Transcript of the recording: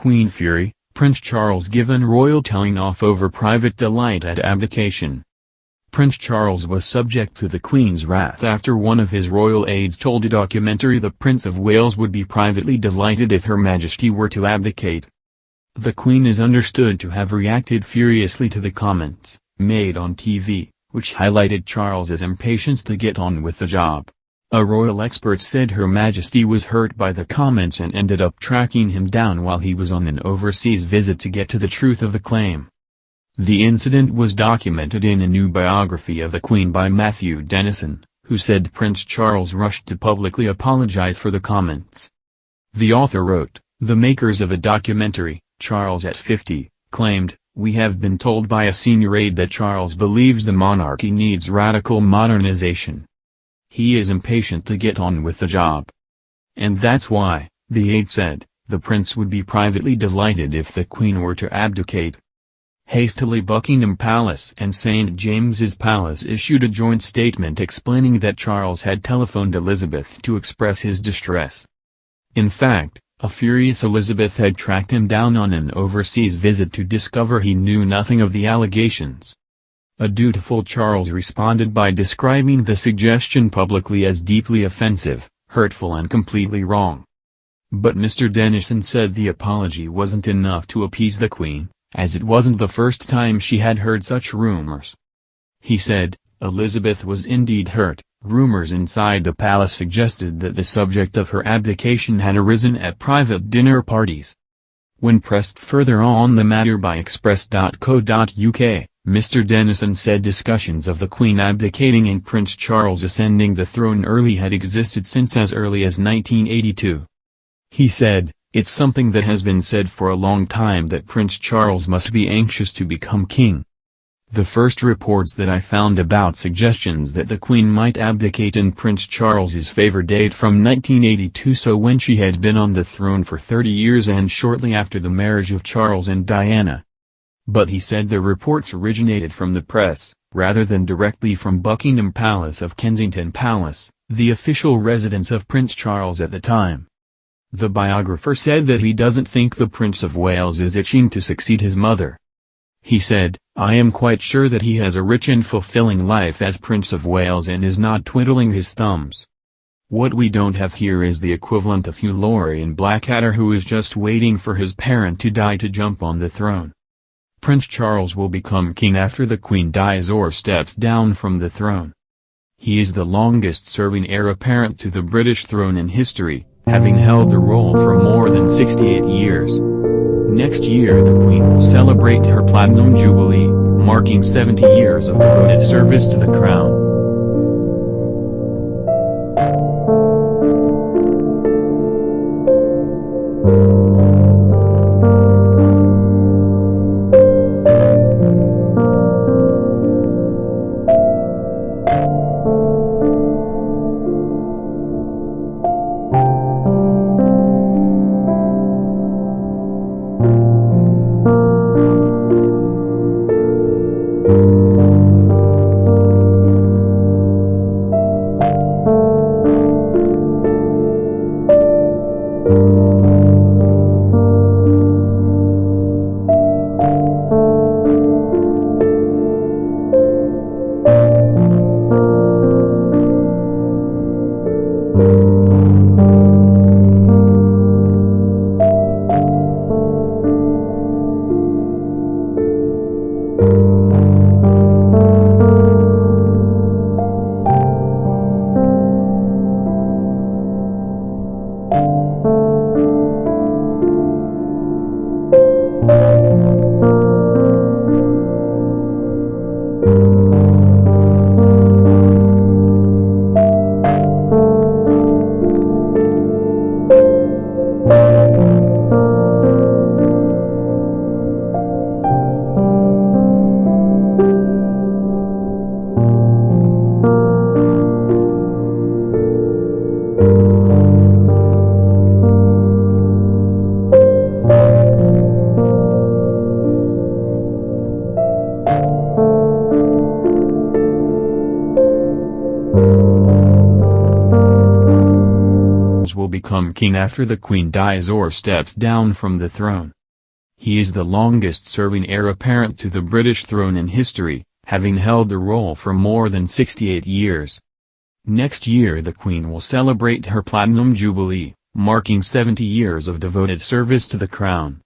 Queen fury, Prince Charles given royal telling off over private delight at abdication. Prince Charles was subject to the Queen's wrath after one of his royal aides told a documentary the Prince of Wales would be privately delighted if Her Majesty were to abdicate. The Queen is understood to have reacted furiously to the comments made on TV, which highlighted Charles's impatience to get on with the job. A royal expert said Her Majesty was hurt by the comments and ended up tracking him down while he was on an overseas visit to get to the truth of the claim. The incident was documented in a new biography of the Queen by Matthew Dennison, who said Prince Charles rushed to publicly apologize for the comments. The author wrote, "The makers of a documentary, Charles at 50, claimed, 'We have been told by a senior aide that Charles believes the monarchy needs radical modernization. He is impatient to get on with the job. And that's why,' the aide said, 'the prince would be privately delighted if the Queen were to abdicate.'" Hastily, Buckingham Palace and St. James's Palace issued a joint statement explaining that Charles had telephoned Elizabeth to express his distress. In fact, a furious Elizabeth had tracked him down on an overseas visit to discover he knew nothing of the allegations. A dutiful Charles responded by describing the suggestion publicly as deeply offensive, hurtful and completely wrong. But Mr. Dennison said the apology wasn't enough to appease the Queen, as it wasn't the first time she had heard such rumors. He said, "Elizabeth was indeed hurt. Rumors inside the palace suggested that the subject of her abdication had arisen at private dinner parties." When pressed further on the matter by Express.co.uk, Mr. Dennison said discussions of the Queen abdicating and Prince Charles ascending the throne early had existed since as early as 1982. He said, "It's something that has been said for a long time that Prince Charles must be anxious to become king. The first reports that I found about suggestions that the Queen might abdicate in Prince Charles's favor date from 1982, so when she had been on the throne for 30 years and shortly after the marriage of Charles and Diana." But he said the reports originated from the press, rather than directly from Buckingham Palace of Kensington Palace, the official residence of Prince Charles at the time. The biographer said that he doesn't think the Prince of Wales is itching to succeed his mother. He said, "I am quite sure that he has a rich and fulfilling life as Prince of Wales and is not twiddling his thumbs. What we don't have here is the equivalent of Hugh Laurie in Blackadder, who is just waiting for his parent to die to jump on the throne. Prince Charles will become king after the Queen dies or steps down from the throne. He is the longest-serving heir apparent to the British throne in history, having held the role for more than 68 years. Next year the Queen will celebrate her Platinum Jubilee, marking 70 years of devoted service to the Crown. become king after the Queen dies or steps down from the throne. He is the longest-serving heir apparent to the British throne in history, having held the role for more than 68 years. Next year the Queen will celebrate her Platinum Jubilee, marking 70 years of devoted service to the Crown.